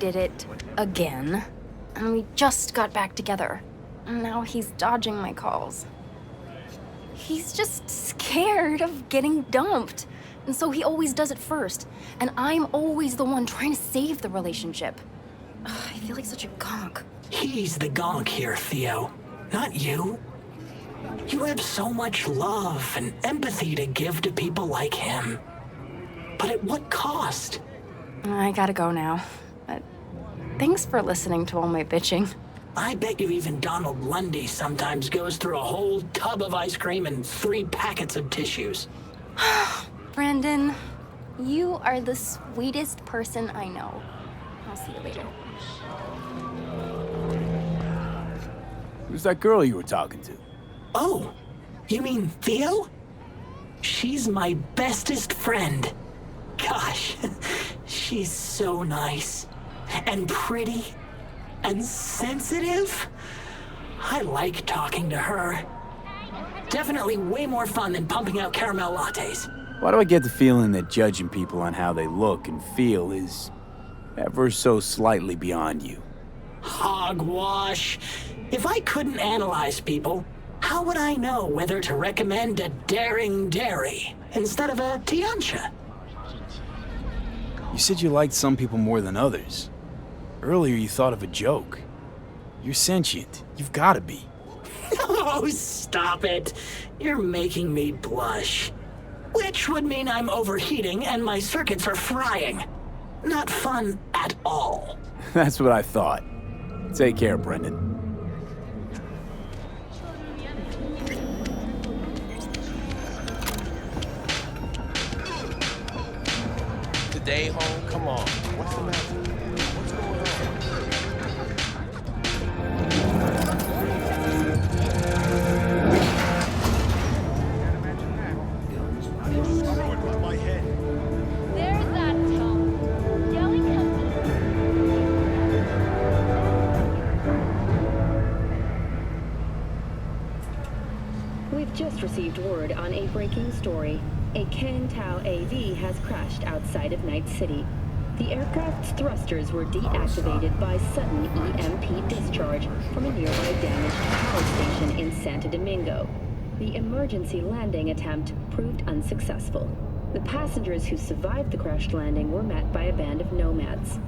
did it again. And we just got back together. And now he's dodging my calls. He's just scared of getting dumped. And so he always does it first. And I'm always the one trying to save the relationship. Ugh, I feel like such a gonk. He's the gonk here, Theo, not you. You have so much love and empathy to give to people like him. But at what cost? I gotta go now. But thanks for listening to all my bitching. I bet you even Donald Lundy sometimes goes through a whole tub of ice cream and 3 packets of tissues. Brandon, you are the sweetest person I know. I'll see you later. Who's that girl you were talking to? Oh, you mean Theo? She's my bestest friend. Gosh, she's so nice and pretty and sensitive. I like talking to her. Definitely way more fun than pumping out caramel lattes. Why do I get the feeling that judging people on how they look and feel is ever so slightly beyond you? Hogwash. If I couldn't analyze people, how would I know whether to recommend a daring dairy instead of a Tiancha? You said you liked some people more than others. Earlier you thought of a joke. You're sentient. You've got to be. Oh, stop it. You're making me blush. Which would mean I'm overheating and my circuits are frying. Not fun at all. That's what I thought. Take care, Brendan. Today home? Come on. What's the matter? What's going on? There's that Tom. Yelling We've just received word on a breaking story. A Kang Tao AV has crashed outside of Night City. The aircraft's thrusters were deactivated by sudden EMP discharge from a nearby damaged power station in Santo Domingo. The emergency landing attempt proved unsuccessful. The passengers who survived the crashed landing were met by a band of nomads.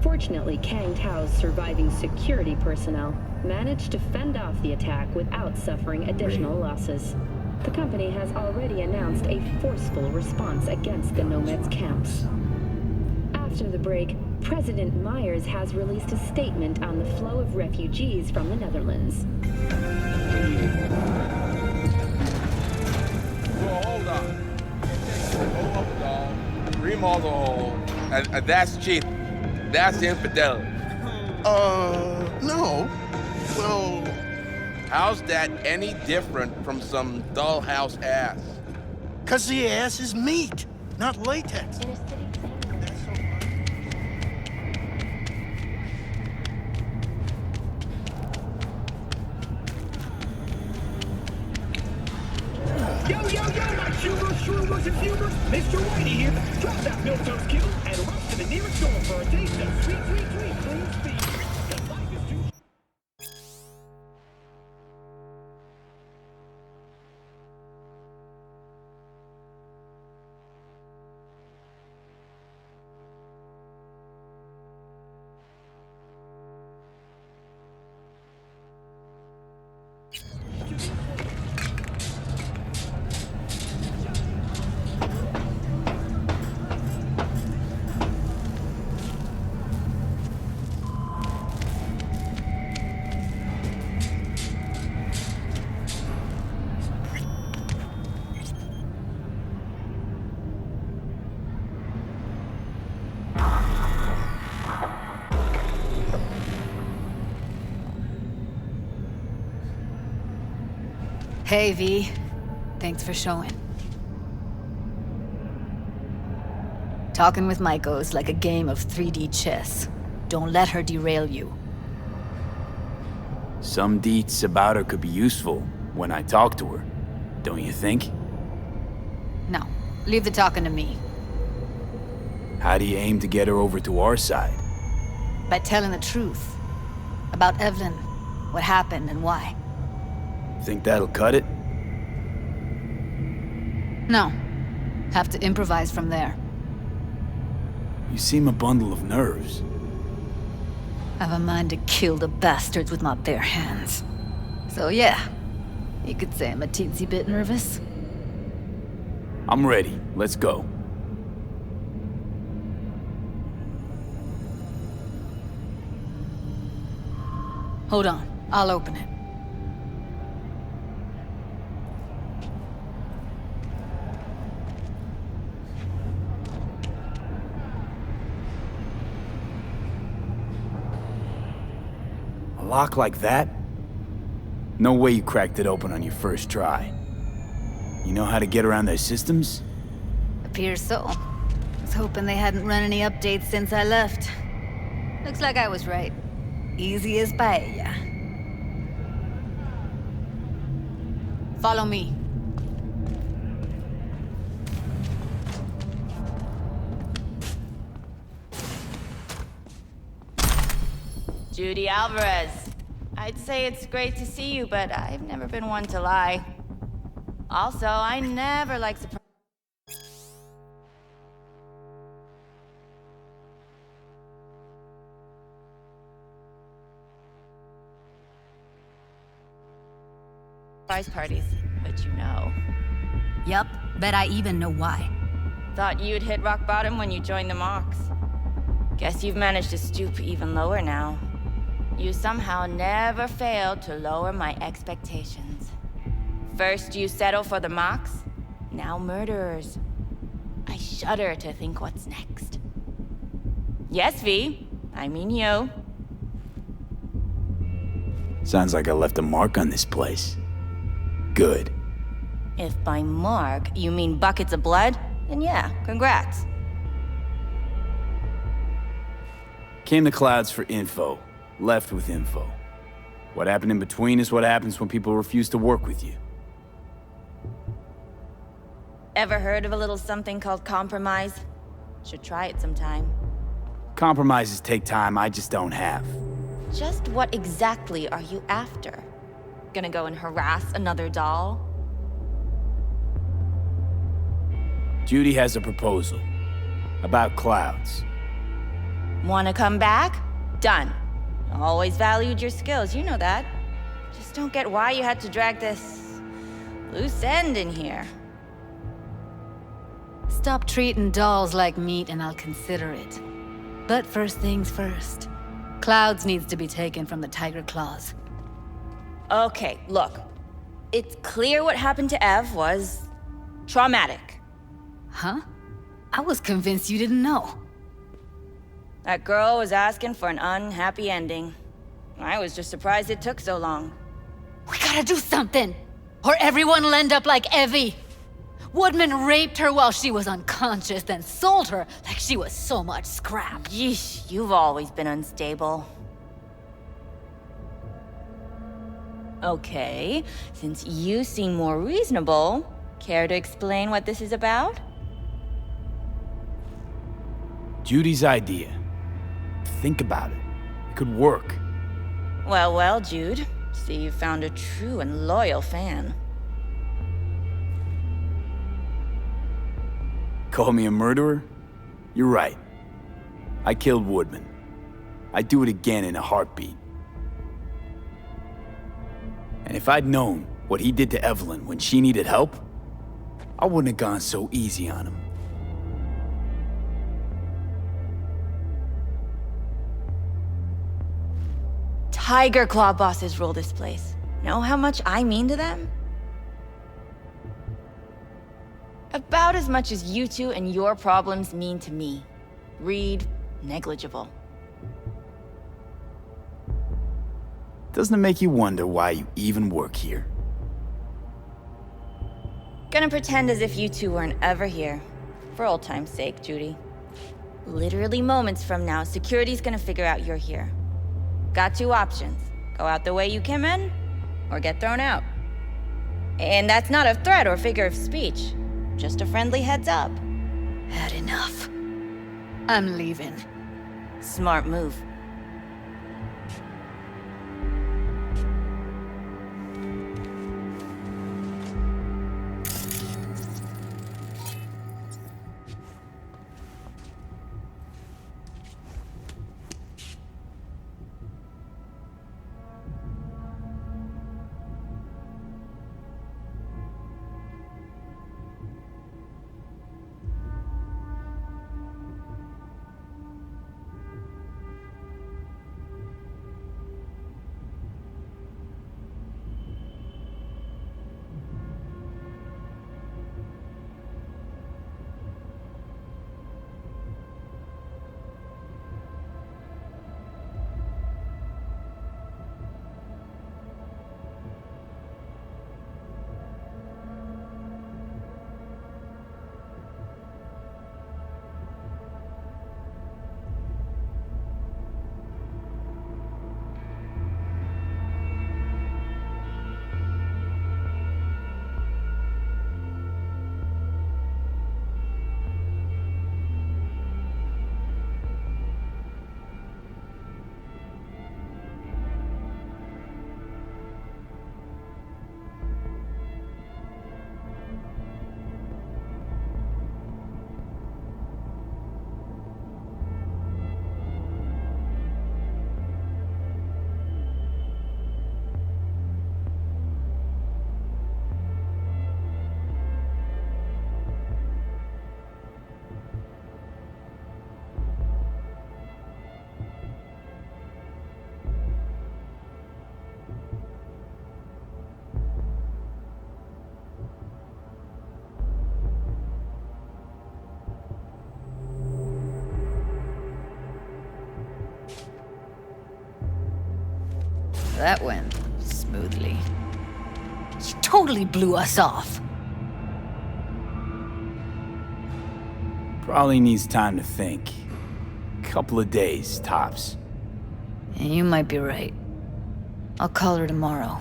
Fortunately, Kang Tao's surviving security personnel managed to fend off the attack without suffering additional losses. The company has already announced a forceful response against the nomads' camps. After the break, President Myers has released a statement on the flow of refugees from the Netherlands. Well, hold on. Hold up, dog. Remodel the hole. And that's cheap. That's infidelity. No. Well... How's that any different from some dollhouse ass? 'Cause the ass is meat, not latex. Yo, my shooters, shroomers, and fumers, Mr. Whitey here. Drop that milquetoast kibble and rush to the nearest store for a taste of sweet, clean speed. 'Cause life is too... Hey, V. Thanks for showing. Talking with Maiko's like a game of 3D chess. Don't let her derail you. Some deets about her could be useful when I talk to her, don't you think? No, leave the talking to me. How do you aim to get her over to our side? By telling the truth. About Evelyn, what happened and why. Think that'll cut it? No. Have to improvise from there. You seem a bundle of nerves. I've a mind to kill the bastards with my bare hands. So yeah, you could say I'm a teensy bit nervous. I'm ready. Let's go. Hold on, I'll open it. A lock like that? No way you cracked it open on your first try. You know how to get around their systems? Appears so. Was hoping they hadn't run any updates since I left. Looks like I was right. Easy as paella. Follow me. Judy Alvarez. I'd say it's great to see you, but I've never been one to lie. Also, I never like surprise parties, but you know. Yup, bet I even know why. Thought you'd hit rock bottom when you joined the Mox. Guess you've managed to stoop even lower now. You somehow never failed to lower my expectations. First you settle for the Mox, now murderers. I shudder to think what's next. Yes, V. I mean you. Sounds like I left a mark on this place. Good. If by mark you mean buckets of blood, then yeah, congrats. Came to Clouds for info. Left with info. What happened in between is what happens when people refuse to work with you. Ever heard of a little something called compromise? Should try it sometime. Compromises take time I just don't have. Just what exactly are you after? Gonna go and harass another doll? Judy has a proposal. About Clouds. Wanna come back? Done. Always valued your skills, you know that. Just don't get why you had to drag this loose end in here. Stop treating dolls like meat and I'll consider it. But first things first. Clouds needs to be taken from the Tiger Claws. Okay, look. It's clear what happened to Ev was traumatic. Huh? I was convinced you didn't know. That girl was asking for an unhappy ending. I was just surprised it took so long. We gotta do something! Or everyone will end up like Evie! Woodman raped her while she was unconscious, then sold her like she was so much scrap. Yeesh, you've always been unstable. Okay, since you seem more reasonable, care to explain what this is about? Judy's idea. Think about it. It could work. Well, well, Jude. See, you found a true and loyal fan. Call me a murderer? You're right. I killed Woodman. I'd do it again in a heartbeat. And if I'd known what he did to Evelyn when she needed help, I wouldn't have gone so easy on him. Tiger Claw bosses rule this place. Know how much I mean to them? About as much as you two and your problems mean to me. Read negligible. Doesn't it make you wonder why you even work here? Gonna pretend as if you two weren't ever here. For old time's sake, Judy. Literally moments from now, security's gonna figure out you're here. Got two options. Go out the way you came in, or get thrown out. And that's not a threat or figure of speech. Just a friendly heads up. Had enough. I'm leaving. Smart move. That went smoothly. She totally blew us off. Probably needs time to think. Couple of days, tops. And you might be right. I'll call her tomorrow.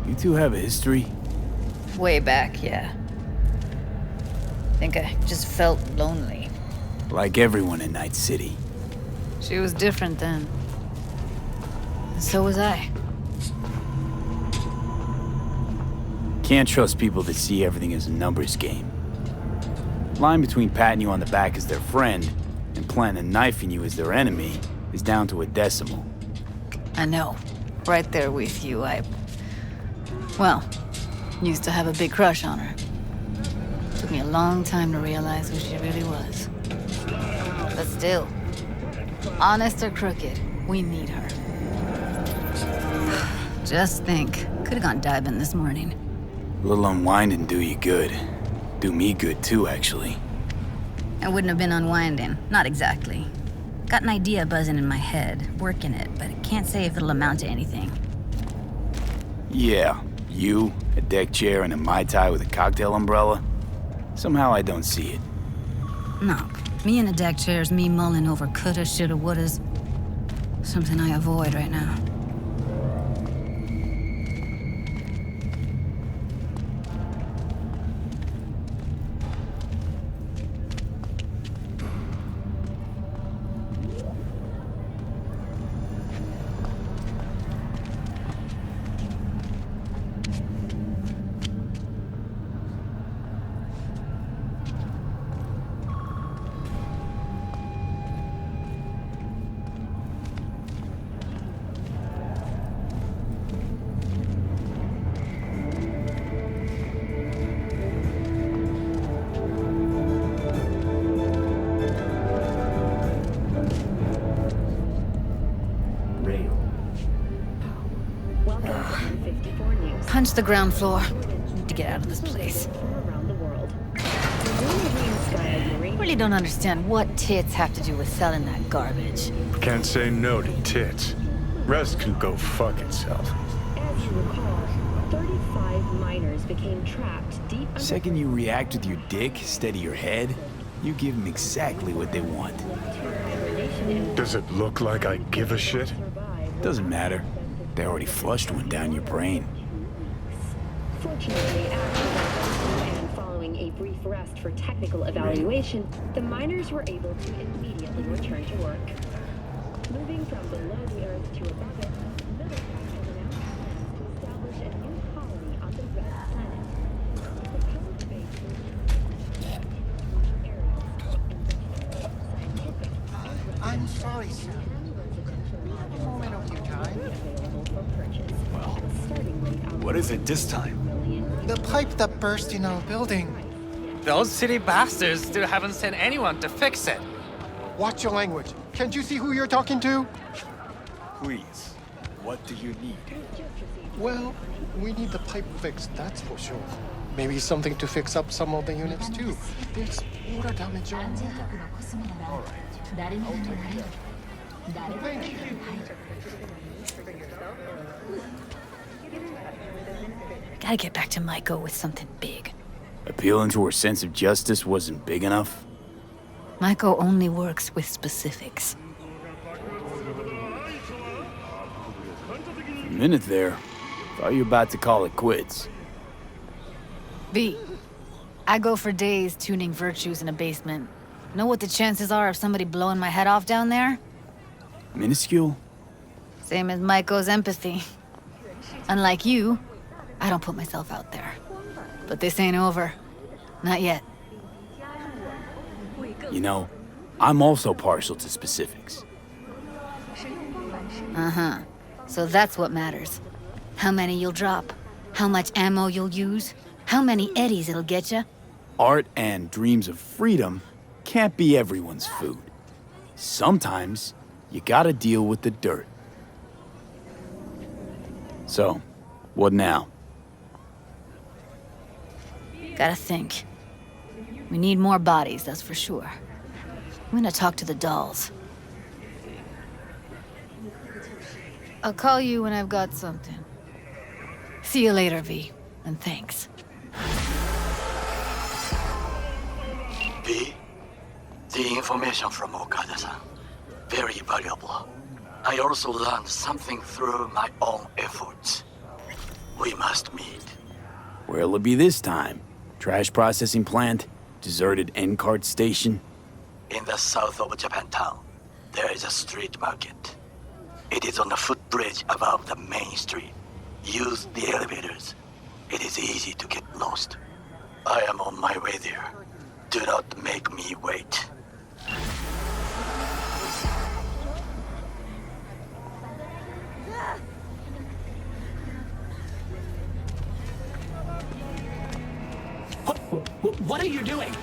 You two have a history? Way back, yeah. Think I just felt lonely. Like everyone in Night City. She was different then. And so was I. Can't trust people that see everything as a numbers game. Line between patting you on the back as their friend and planting a knife in you as their enemy is down to a decimal. I know. Right there with you, well, used to have a big crush on her. Took me a long time to realize who she really was. But still, honest or crooked, we need her. Just think, could have gone diving this morning. A little unwinding do you good. Do me good too, actually. I wouldn't have been unwinding. Not exactly. Got an idea buzzing in my head, working it, but I can't say if it'll amount to anything. Yeah, you, a deck chair, and a Mai Tai with a cocktail umbrella? Somehow I don't see it. No, me in a deck chair's me mulling over coulda, shoulda, wouldas. Something I avoid right now. Punch the ground floor. Need to get out of this place. Really don't understand what tits have to do with selling that garbage. Can't say no to tits. Rest can go fuck itself. As you recall, 35 miners became trapped deep under... Second you react with your dick instead of your head, you give them exactly what they want. Does it look like I give a shit? Doesn't matter. They already flushed one down your brain. Fortunately, after and following a brief rest for technical evaluation, the miners were able to immediately return to work. Moving from below the Earth to above it, Military has announced plans to establish a new colony on the red planet. The proposed base will I'm sorry, sir. A moment of your time. What is it this time? The pipe that burst in our building. Those city bastards still haven't sent anyone to fix it. Watch your language. Can't you see who you're talking to? Please, what do you need? Well, we need the pipe fixed, that's for sure. Maybe something to fix up some of the units too. There's water damage all over. All right. Thank you. Gotta get back to Maiko with something big. Appealing to her sense of justice wasn't big enough? Maiko only works with specifics. For a minute there, thought you were about to call it quits. V, I go for days tuning virtues in a basement. Know what the chances are of somebody blowing my head off down there? Minuscule? Same as Maiko's empathy. Unlike you, I don't put myself out there. But this ain't over. Not yet. You know, I'm also partial to specifics. So that's what matters. How many you'll drop, how much ammo you'll use, How many eddies it'll get ya? Art and dreams of freedom can't be everyone's food. Sometimes, you gotta deal with the dirt. So, what now? Gotta think. We need more bodies, that's for sure. I'm gonna talk to the dolls. I'll call you when I've got something. See you later, V. And thanks. V, the information from Okada-san, very valuable. I also learned something through my own efforts. We must meet. Where'll it be this time? Trash processing plant? Deserted N-cart station? In the south of Japantown, there is a street market. It is on a footbridge above the main street. Use the elevators. It is easy to get lost. I am on my way there. Do not make me wait. What are you doing?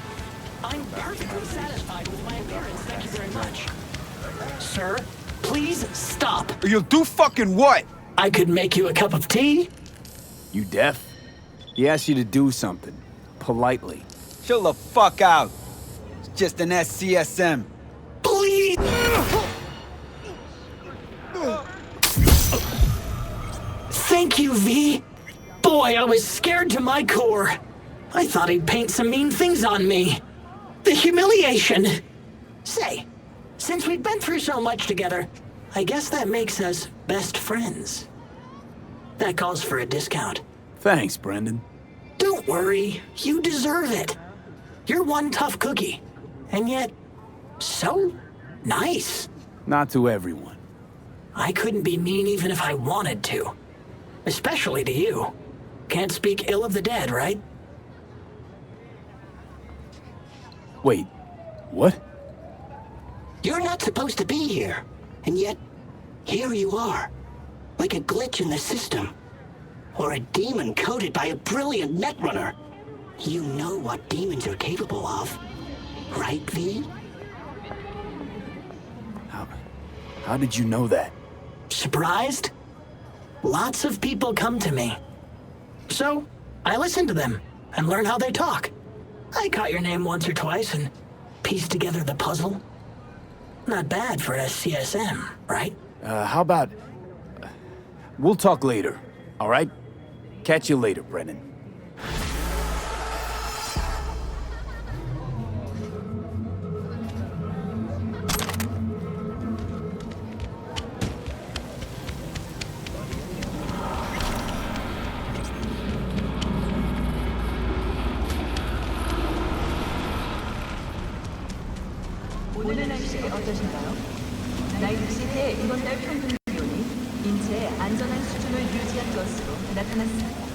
I'm perfectly satisfied with my appearance, thank you very much. Sir, please stop. You'll do fucking what? I could make you a cup of tea. You deaf? He asked you to do something. Politely. Chill the fuck out. It's just an SCSM. Please! Thank you, V. Boy, I was scared to my core. I thought he'd paint some mean things on me. The humiliation. Say, since we've been through so much together, I guess that makes us best friends. That calls for a discount. Thanks, Brendan. Don't worry, you deserve it. You're one tough cookie, and yet so nice. Not to everyone. I couldn't be mean even if I wanted to. Especially to you. Can't speak ill of the dead, right? Wait, what? You're not supposed to be here, and yet here you are. Like a glitch in the system. Or a demon coded by a brilliant netrunner. You know what demons are capable of, right, V? How did you know that? Surprised? Lots of people come to me. So, I listen to them and learn how they talk. I caught your name once or twice and pieced together the puzzle. Not bad for a CSM, right? How about... we'll talk later, all right? Catch you later, Brennan. 오늘 날씨 어떠신가요? 나이트 시대의 이번 달 평균 기온이 인체의 안전한 수준을 유지한 것으로 나타났습니다.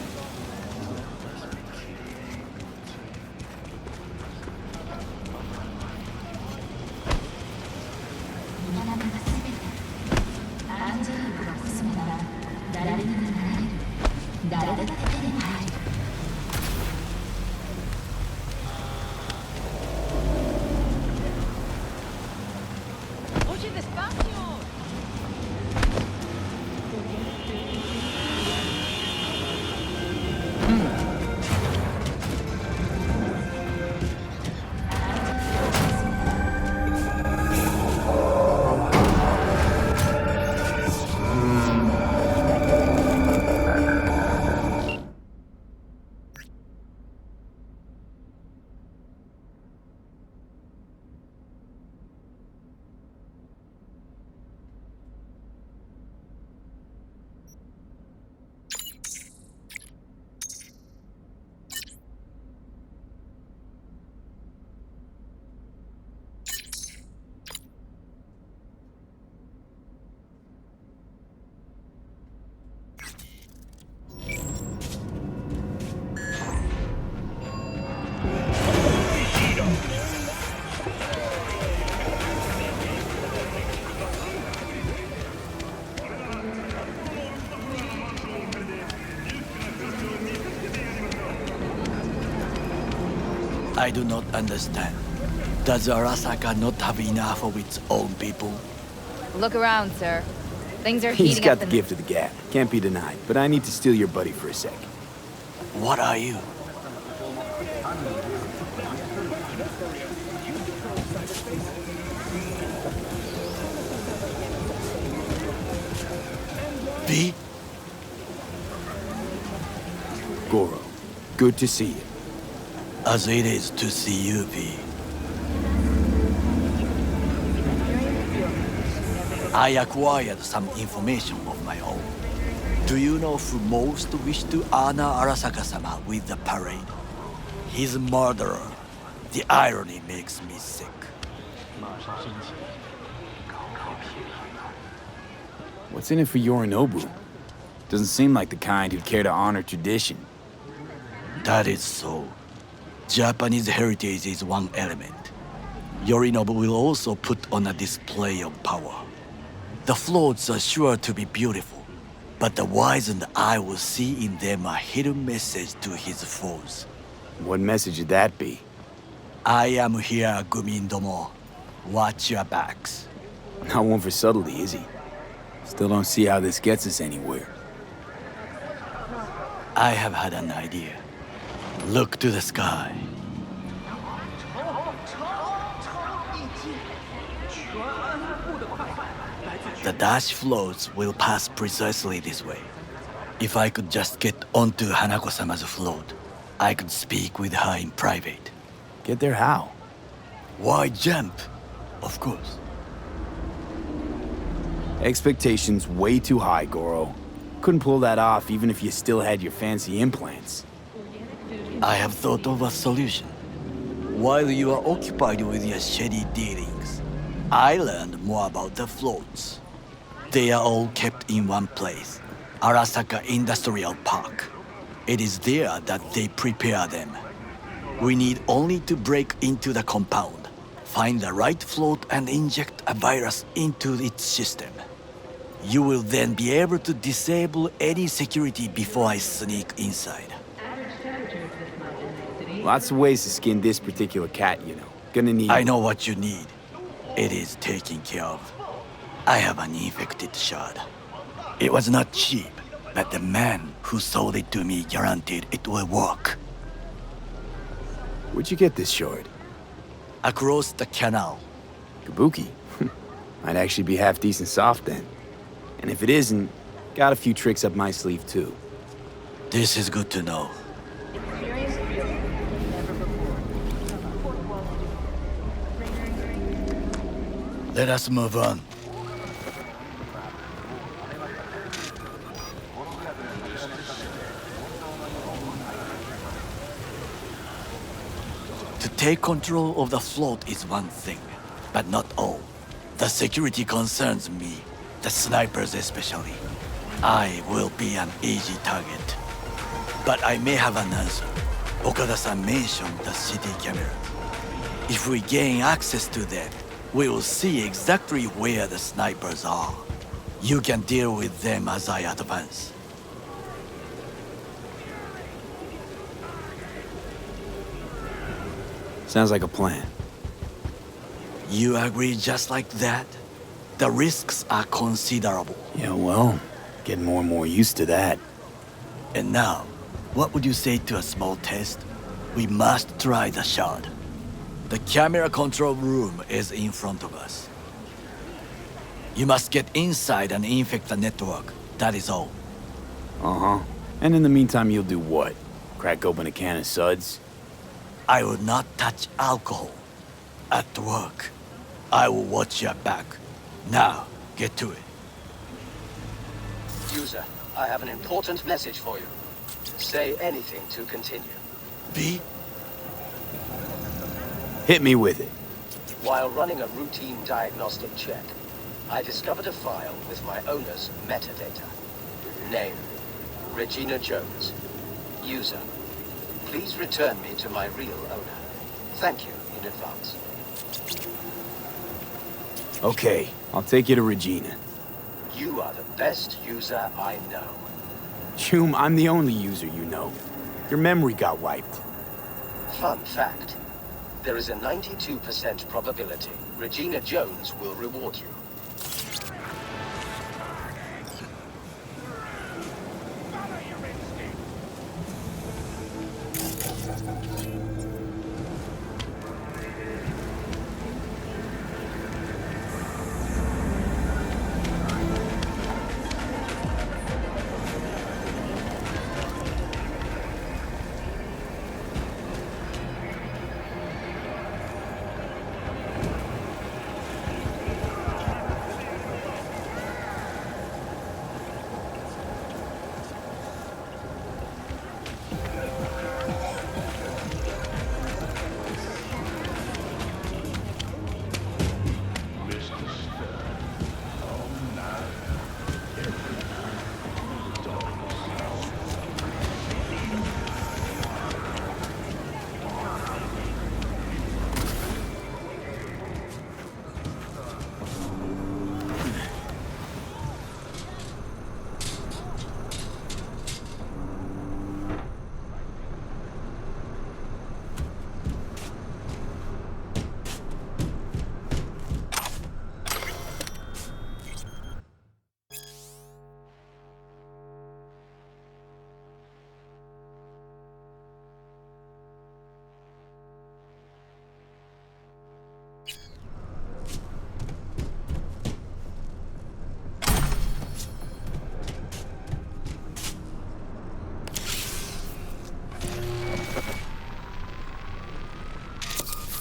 I do not understand. Does Arasaka not have enough of its own people? Look around, sir. Things are He's heating got up the in gift of the gab. Can't be denied. But I need to steal your buddy for a sec. What are you? V? Goro, good to see you. As it is to see you, V. I acquired some information of my own. Do you know who most wished to honor Arasaka-sama with the parade? His murderer. The irony makes me sick. What's in it for Yorinobu? Doesn't seem like the kind who'd care to honor tradition. That is so. Japanese heritage is one element. Yorinobu will also put on a display of power. The floats are sure to be beautiful, but the wizened eye will see in them a hidden message to his foes. What message would that be? I am here, Gumindomo. Watch your backs. Not one for subtlety, is he? Still don't see how this gets us anywhere. I have had an idea. Look to the sky. The dash floats will pass precisely this way. If I could just get onto Hanako-sama's float, I could speak with her in private. Get there how? Why jump? Of course. Expectations way too high, Goro. Couldn't pull that off even if you still had your fancy implants. I have thought of a solution. While you are occupied with your shady dealings, I learned more about the floats. They are all kept in one place, Arasaka Industrial Park. It is there that they prepare them. We need only to break into the compound, find the right float and inject a virus into its system. You will then be able to disable any security before I sneak inside. Lots of ways to skin this particular cat, you know. Gonna need... I know what you need. It is taken care of. I have an infected shard. It was not cheap, but the man who sold it to me guaranteed it will work. Where'd you get this shard? Across the canal. Kabuki? Might actually be half decent soft then. And if it isn't, got a few tricks up my sleeve too. This is good to know. Let us move on. To take control of the float is one thing, but not all. The security concerns me, the snipers especially. I will be an easy target. But I may have an answer. Okada-san mentioned the city cameras. If we gain access to them, we will see exactly where the snipers are. You can deal with them as I advance. Sounds like a plan. You agree just like that? The risks are considerable. Yeah, well, getting more and more used to that. And now, what would you say to a small test? We must try the shard. The camera control room is in front of us. You must get inside and infect the network. That is all. Uh-huh. And in the meantime, you'll do what? Crack open a can of suds? I will not touch alcohol. At work, I will watch your back. Now, get to it. User, I have an important message for you. Say anything to continue. V? Hit me with it. While running a routine diagnostic check, I discovered a file with my owner's metadata. Name, Regina Jones. User, please return me to my real owner. Thank you in advance. Okay, I'll take you to Regina. You are the best user I know. Choom, I'm the only user you know. Your memory got wiped. Fun fact, There is a 92% probability Regina Jones will reward you.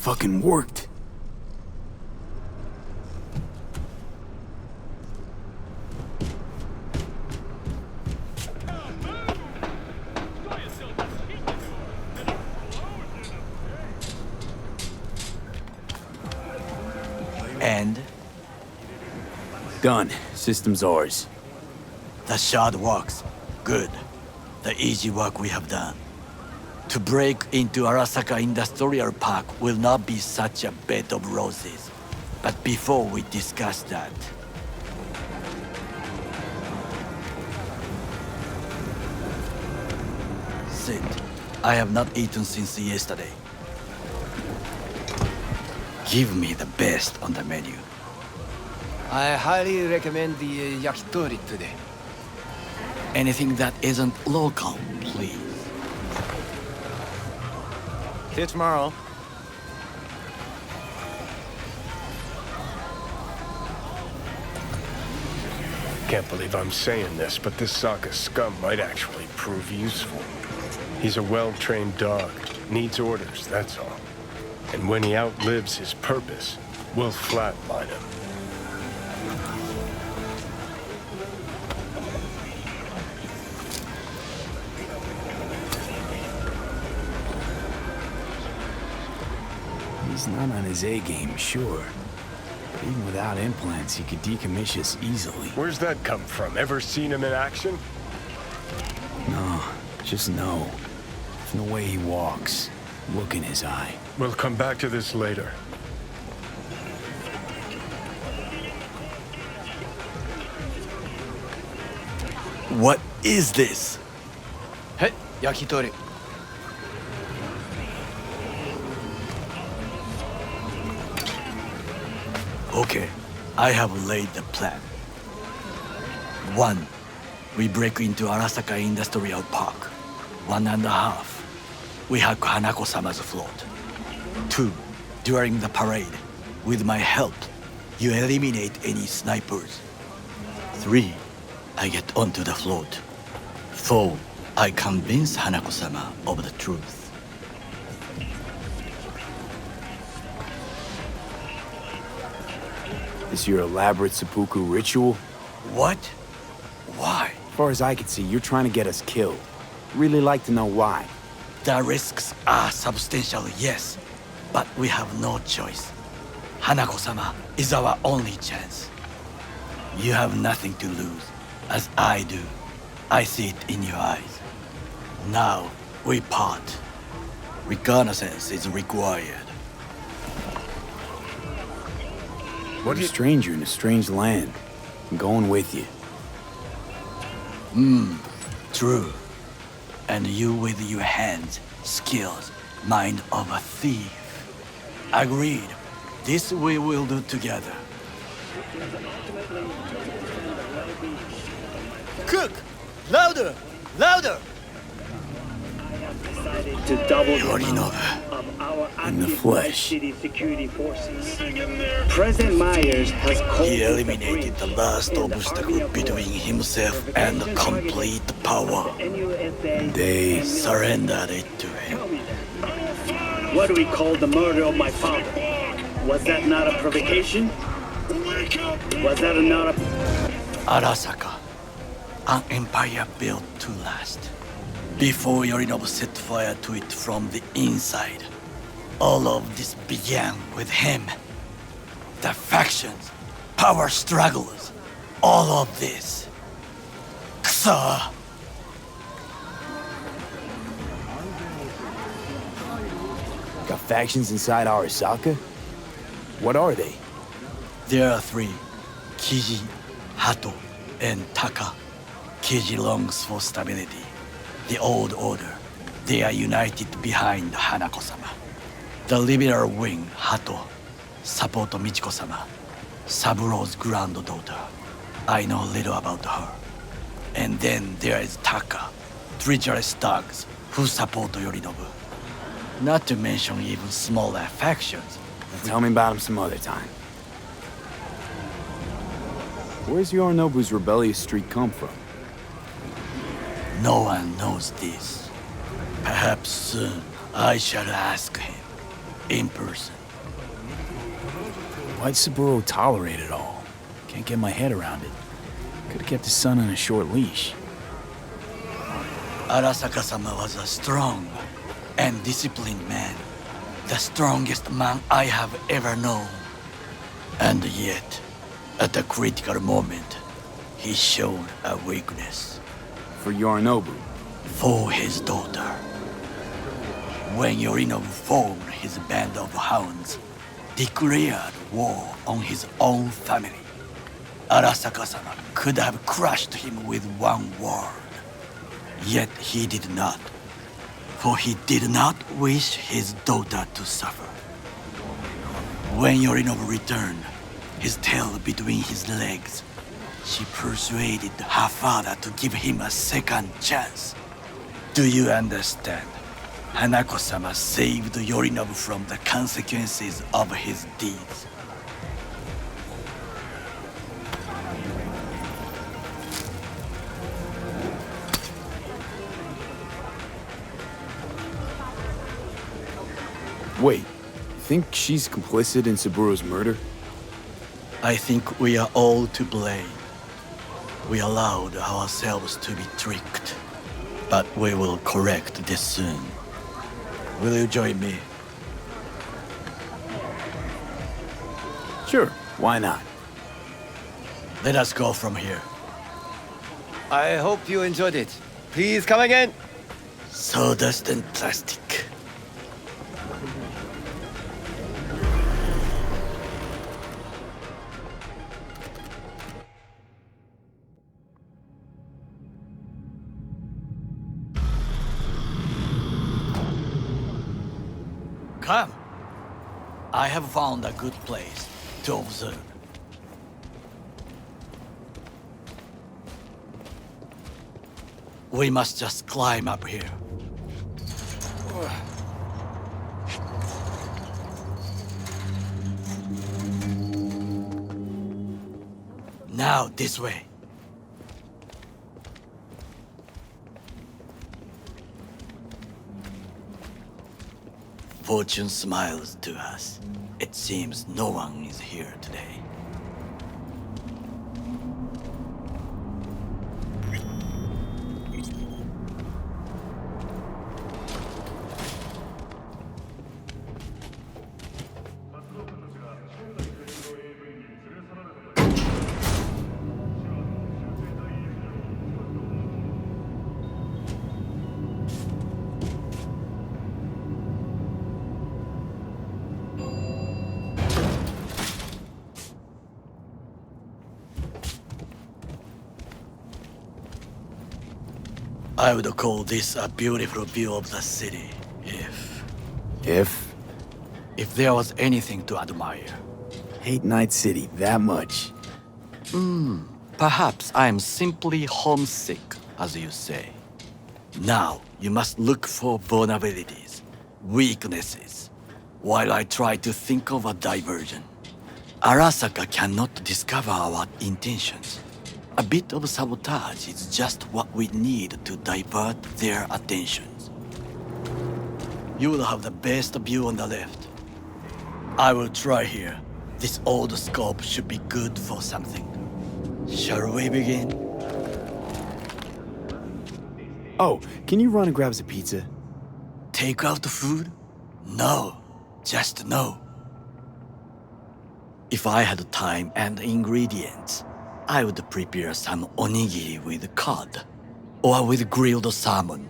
Fucking worked. And? Done. System's ours. The shard works. Good. The easy work we have done. To break into Arasaka Industrial Park will not be such a bed of roses. But before we discuss that... Sit. I have not eaten since yesterday. Give me the best on the menu. I highly recommend the yakitori today. Anything that isn't local, please. See you tomorrow. Can't believe I'm saying this, but this Sokka scum might actually prove useful. He's a well-trained dog. Needs orders, that's all. And when he outlives his purpose, we'll flatline him. He's not on his A-game, sure. But even without implants, he could decommission us easily. Where's that come from? Ever seen him in action? No, just no. From the way he walks, look in his eye. We'll come back to this later. What is this? Hey, yakitori. Okay, I have laid the plan. 1. We break into Arasaka Industrial Park. 1.5. We hack Hanako-sama's float. 2. During the parade, with my help, you eliminate any snipers. 3. I get onto the float. 4. I convince Hanako-sama of the truth. Is your elaborate seppuku ritual? What? Why? As far as I can see, you're trying to get us killed. Really like to know why. The risks are substantial, yes. But we have no choice. Hanako-sama is our only chance. You have nothing to lose, as I do. I see it in your eyes. Now, we part. Reconnaissance is required. What a stranger in a strange land. I'm going with you. True. And you with your hands, skills, mind of a thief. Agreed. This we will do together. Cook! Louder! Louder! To double the Yorinobu, of our in the active flesh. city security forces. President Myers has called He eliminated the last obstacle between himself and complete power. They surrendered it to him. What do we call the murder of my father? Was that not a provocation? Was that not a... Arasaka, an empire built to last. Before Yorinobu set fire to it from the inside, all of this began with him. The factions, power struggles, all of this. Kusa! got factions inside Arasaka? What are they? There are three: Kiji, Hato, and Taka. Kiji longs for stability. The old order. They are united behind Hanako-sama. The liberal wing, Hato, support Michiko-sama, Saburo's granddaughter. I know little about her. And then there is Taka, treacherous thugs who support Yorinobu. Not to mention even smaller factions. Tell me about him some other time. Where's Yorinobu's rebellious streak come from? No one knows this. Perhaps soon I shall ask him in person. Why'd Saburo tolerate it all? Can't get my head around it. Could've kept his son on a short leash. Arasaka-sama was a strong and disciplined man. The strongest man I have ever known. And yet, at a critical moment, he showed a weakness. For Yorinobu? For his daughter. When Yorinobu formed his band of hounds, declared war on his own family, Arasaka-sama could have crushed him with one word. Yet he did not. For he did not wish his daughter to suffer. When Yorinobu returned, his tail between his legs, she persuaded her father to give him a second chance. Do you understand? Hanako-sama saved Yorinobu from the consequences of his deeds. Wait, you think she's complicit in Saburo's murder? I think we are all to blame. We allowed ourselves to be tricked. But we will correct this soon. Will you join me? Sure, why not? Let us go from here. I hope you enjoyed it. Please come again. Sawdust and plastic. Come. I have found a good place to observe. We must just climb up here. Now, this way. Fortune smiles to us. It seems no one is here today. I would call this a beautiful view of the city, if... If? if there was anything to admire. Hate Night City that much. Perhaps I am simply homesick, as you say. Now, you must look for vulnerabilities, weaknesses, while I try to think of a diversion. Arasaka cannot discover our intentions. A bit of sabotage is just what we need to divert their attentions. You will have the best view on the left. I will try here. This old scope should be good for something. Shall we begin? Oh, can you run and grab us a pizza? Take out the food? No, just no. If I had time and ingredients, I would prepare some onigiri with cod, or with grilled salmon.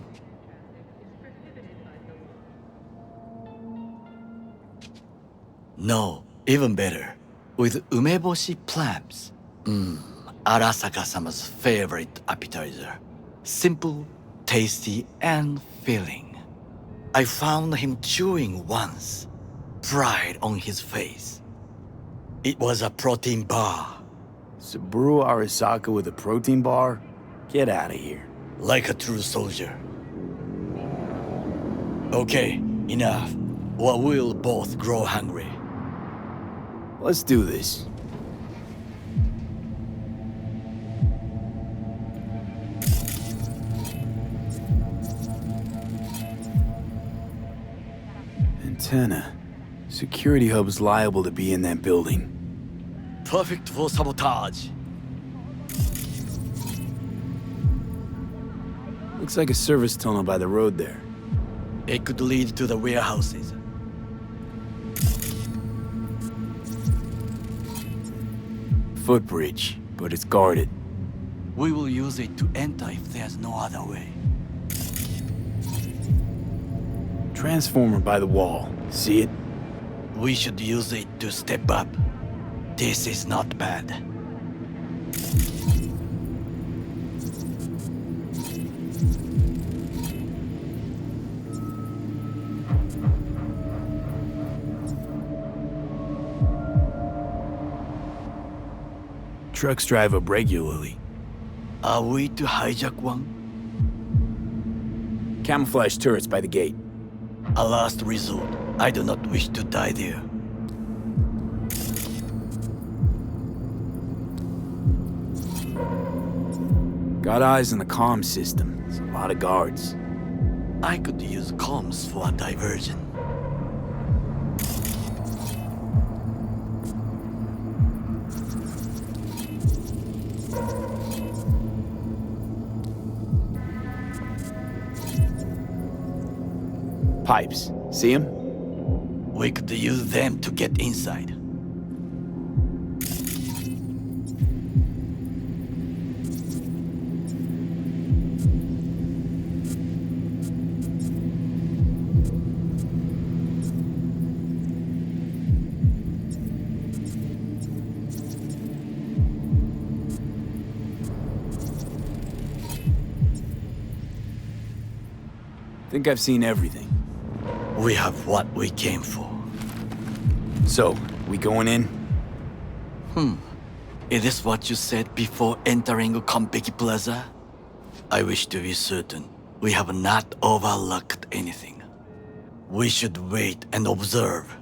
No, even better, with umeboshi clams. Arasaka-sama's favorite appetizer. Simple, tasty, and filling. I found him chewing once, pride on his face. It was a protein bar. Saburo Arasaka with a protein bar? Get out of here. Like a true soldier. Okay, enough, or we'll both grow hungry. Let's do this. Antenna. Security hub's liable to be in that building. Perfect for sabotage. Looks like a service tunnel by the road there. It could lead to the warehouses. Footbridge, but it's guarded. We will use it to enter if there's no other way. Transformer by the wall. See it? We should use it to step up. This is not bad. Trucks drive up regularly. Are we to hijack one? Camouflage turrets by the gate. A last resort. I do not wish to die there. Got eyes on the comm system. There's a lot of guards. I could use comms for a diversion. Pipes. See them? We could use them to get inside. Think I've seen everything. We have what we came for. So, we going in? Is this what you said before entering Konpeki Plaza? I wish to be certain we have not overlooked anything. We should wait and observe.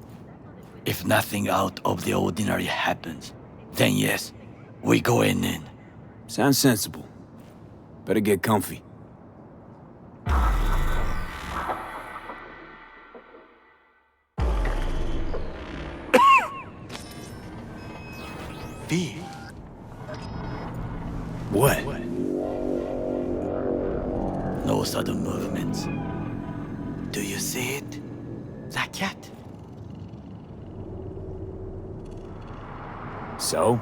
If nothing out of the ordinary happens, then yes, we go in. Sounds sensible. Better get comfy. V. What? No sudden movements. Do you see it? The cat. So?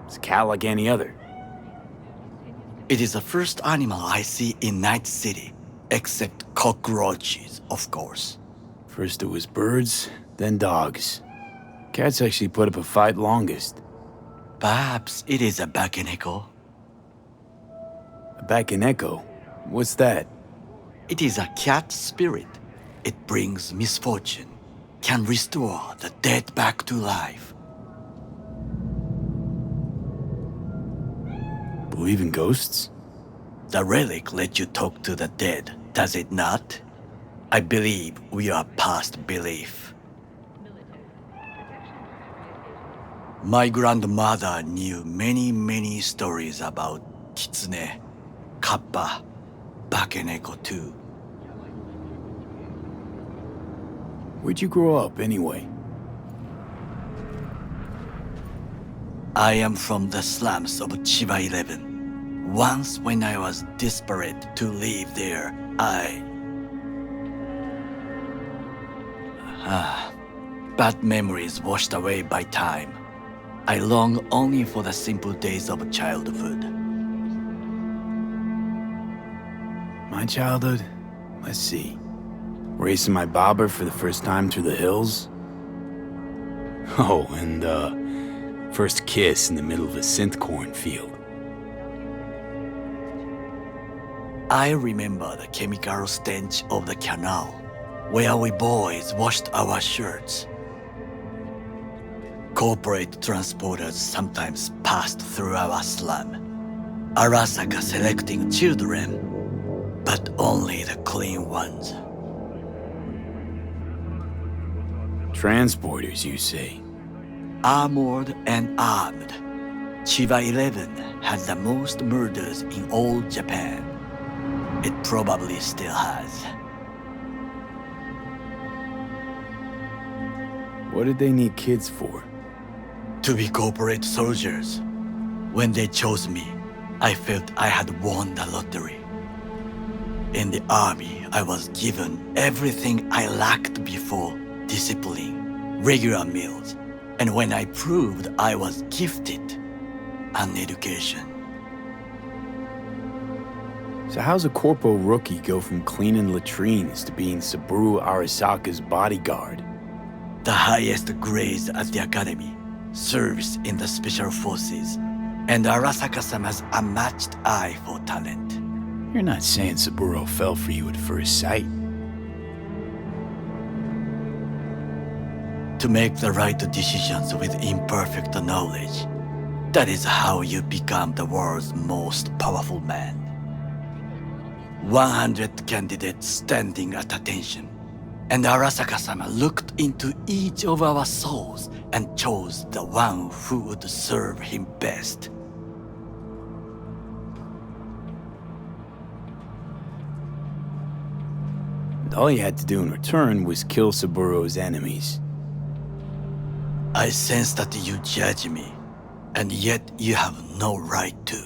It's a cat like any other. It is the first animal I see in Night City, except cockroaches, of course. First it was birds, then dogs. Cats actually put up a fight longest. Perhaps it is a Bakeneko. A Bakeneko? What's that? It is a cat spirit. It brings misfortune, can restore the dead back to life. Believe in ghosts? The relic lets you talk to the dead, does it not? I believe we are past belief. My grandmother knew many stories about kitsune, kappa, bakeneko too. Where'd you grow up, anyway? I am from the slums of Chiba 11. Once when I was desperate to live there, bad memories washed away by time. I long only for the simple days of childhood. My childhood? Let's see. Racing my bobber for the first time through the hills? Oh, and first kiss in the middle of a synth cornfield. I remember the chemical stench of the canal, where we boys washed our shirts. Corporate transporters sometimes passed through our slum, Arasaka selecting children, but only the clean ones. Transporters, you say? Armored and armed. Chiba 11 had the most murders in all Japan. It probably still has. What did they need kids for? To be corporate soldiers. When they chose me, I felt I had won the lottery. In the army, I was given everything I lacked before: discipline, regular meals, and when I proved I was gifted, an education. So how's a corpo rookie go from cleaning latrines to being Saburo Arasaka's bodyguard? The highest grades at the academy, service in the special forces, and Arasaka-sama's unmatched eye for talent. You're not saying Saburo fell for you at first sight. To make the right decisions with imperfect knowledge, that is how you become the world's most powerful man. 100 candidates standing at attention, and Arasaka-sama looked into each of our souls and chose the one who would serve him best. And all you had to do in return was kill Saburo's enemies. I sense that you judge me, and yet you have no right to.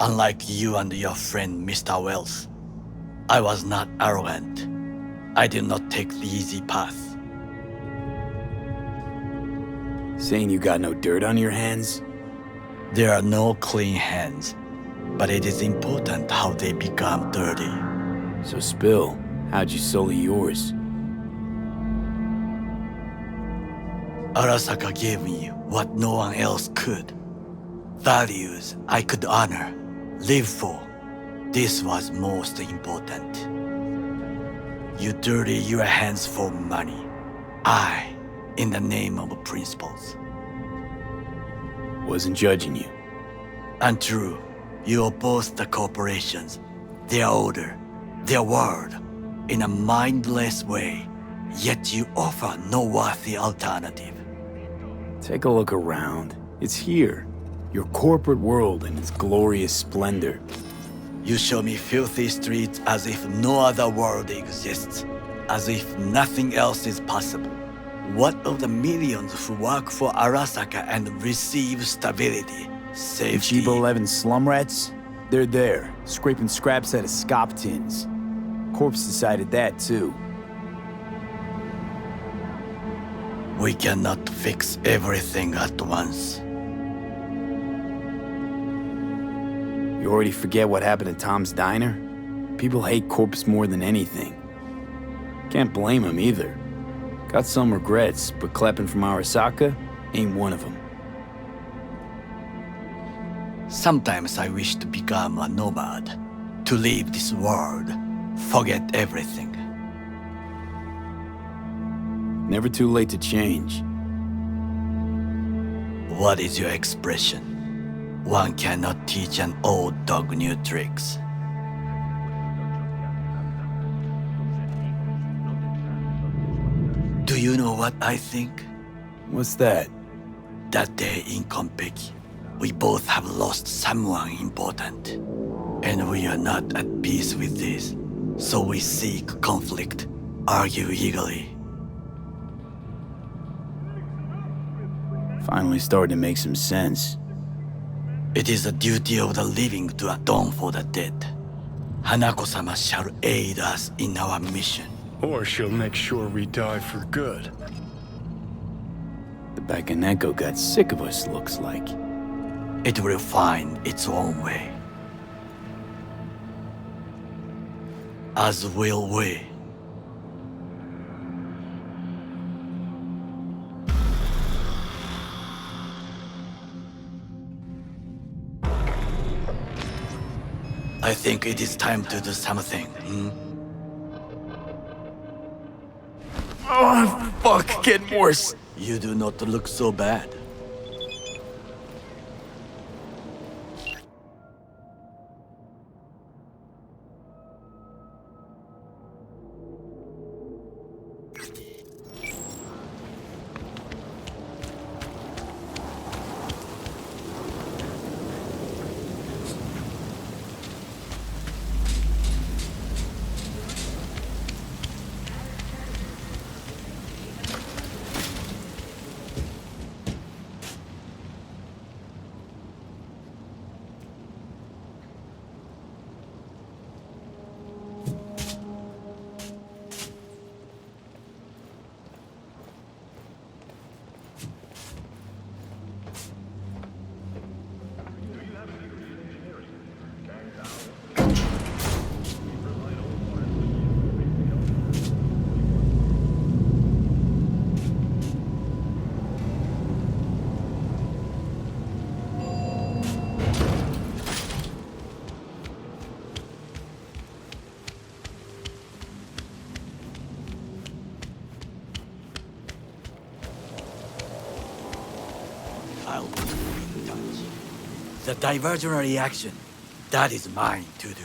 Unlike you and your friend Mr. Wells, I was not arrogant. I did not take the easy path. Saying you got no dirt on your hands? There are no clean hands, but it is important how they become dirty. So spill, how'd you sully yours? Arasaka gave me what no one else could. Values I could honor, live for. This was most important. You dirty your hands for money. I, in the name of principles. Wasn't judging you. Untrue. You oppose the corporations, their order, their word, in a mindless way, yet you offer no worthy alternative. Take a look around. It's here. Your corporate world in its glorious splendor. You show me filthy streets as if no other world exists, as if nothing else is possible. What of the millions who work for Arasaka and receive stability, safety? The Chiba 11 slum rats? They're there, scraping scraps out of scop tins. Corpse decided that too. We cannot fix everything at once. You already forget what happened at Tom's Diner? People hate Corpse more than anything. Can't blame him either. Got some regrets, but clapping from Arasaka ain't one of them. Sometimes I wish to become a nomad, to leave this world, forget everything. Never too late to change. What is your expression? One cannot teach an old dog new tricks. Do you know what I think? What's that? That day in Compeki, we both have lost someone important. And we are not at peace with this. So we seek conflict, argue eagerly. Finally starting to make some sense. It is the duty of the living to atone for the dead. Hanako-sama shall aid us in our mission. Or she'll make sure we die for good. The Bakaneko got sick of us, looks like. It will find its own way. As will we. I think it is time to do something, Oh, fuck, getting worse. You do not look so bad. I'll be in touch. The diversionary action, that is mine to do.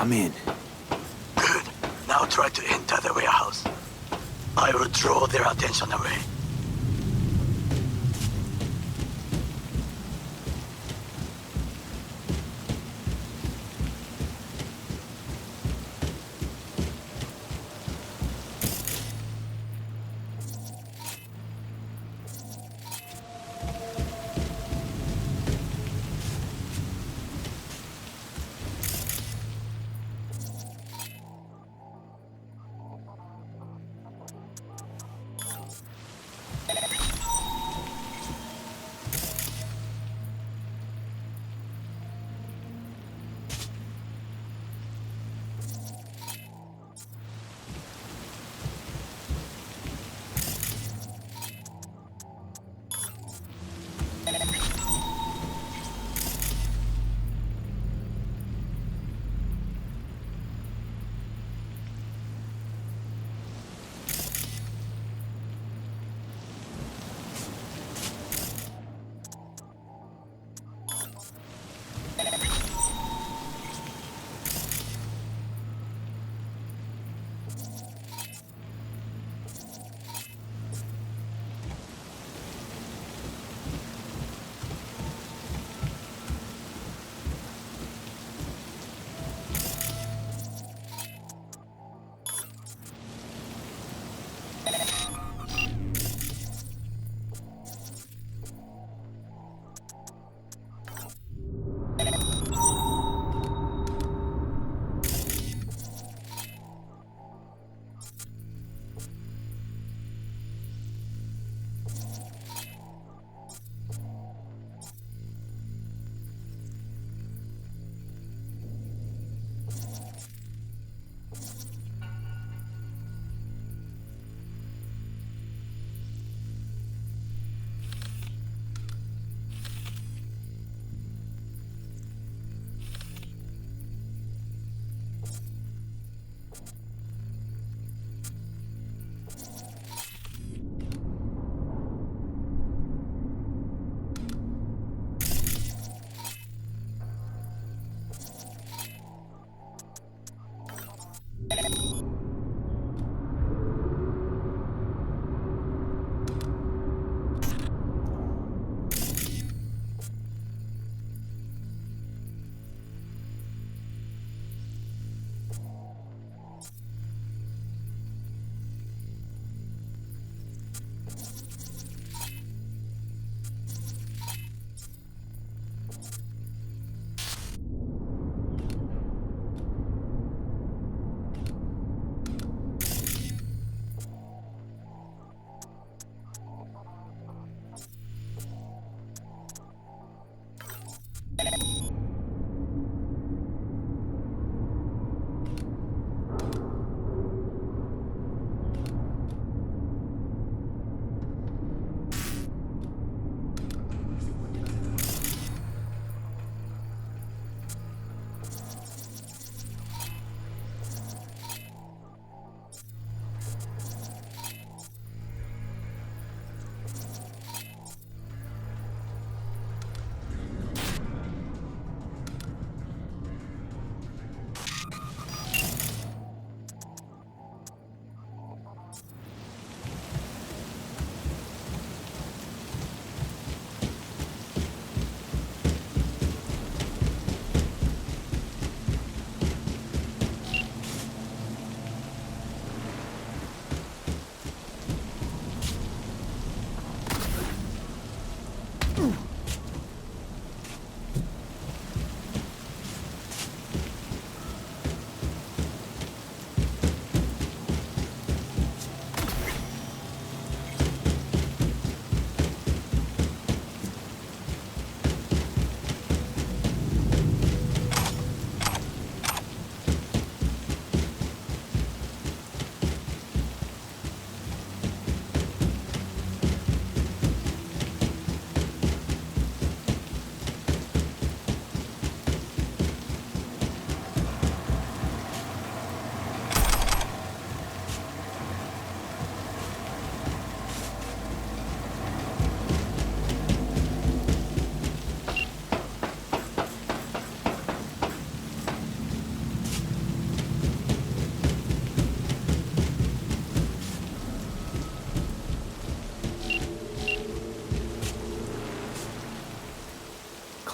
I'm in. Good. Now try to enter the warehouse. I will draw their attention away.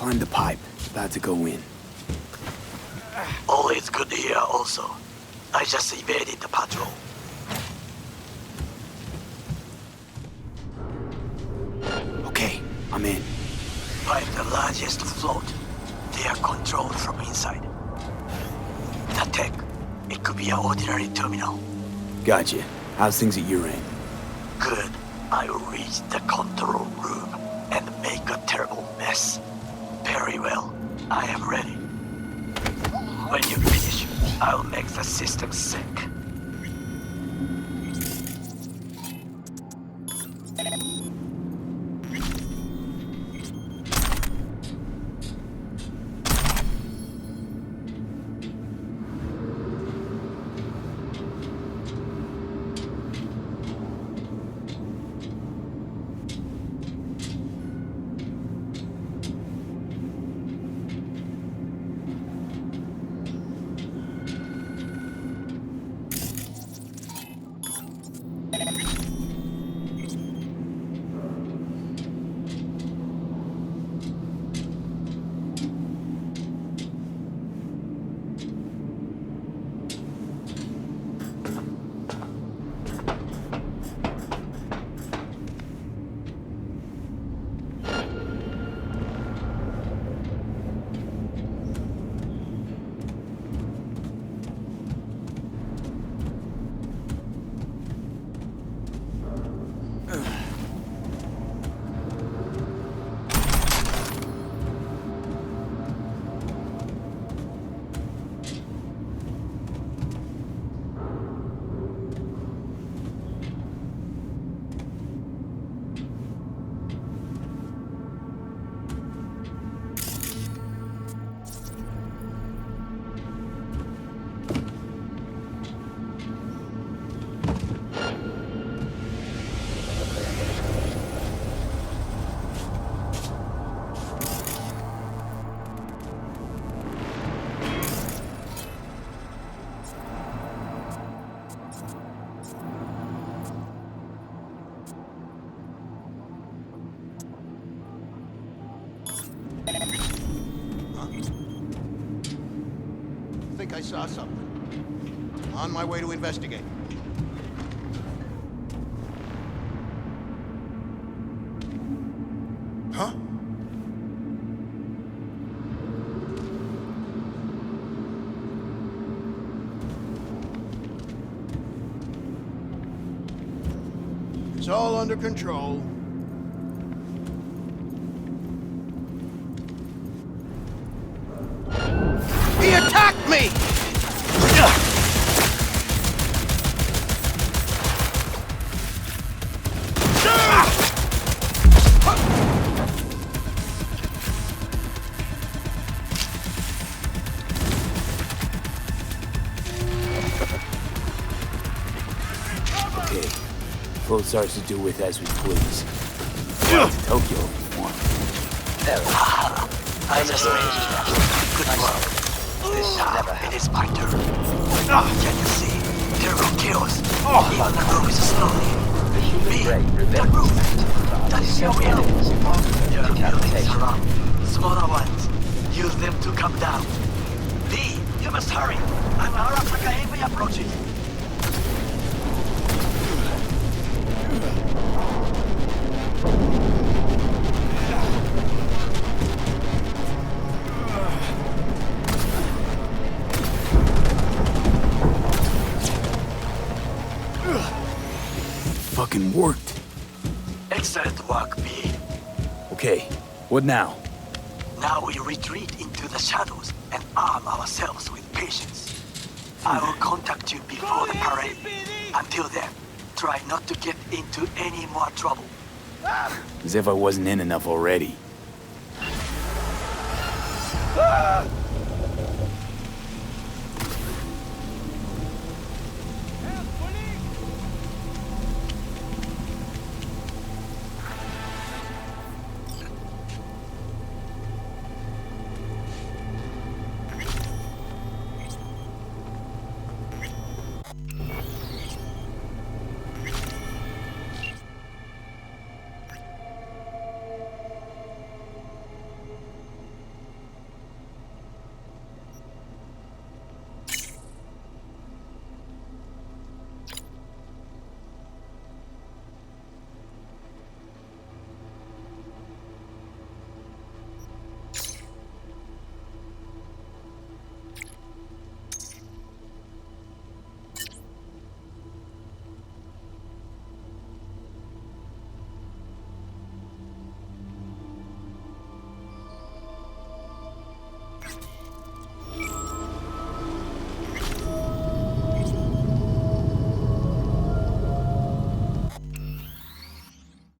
Find the pipe. About to go in. Always good here also. I just evaded the patrol. Okay, I'm in. By the largest float, they are controlled from inside. The tech, it could be an ordinary terminal. Gotcha. How's things at your end? Good. I will reach the control room and make a terrible mess. Very well. I am ready. When you finish, I'll make the system sick. I saw something. On my way to investigate. Huh? It's all under control. He attacked me! Okay. Both ours to do with as we please. Fly to Tokyo if you want. I just managed that. Good work. This never happened. It is my turn. Can you see? Terrible chaos. Even the room is slowly. Me, the roof. That is your will. There are buildings around. Smaller ones. Use them to come down. V, you must hurry. I'm Arasaka heavy approaching. Fucking worked. Excellent work, V. Okay, what now? Now we retreat into the shadows and arm ourselves with patience. I will contact you before the parade. Until then, try not to get into any more trouble. As if I wasn't in enough already. Ah!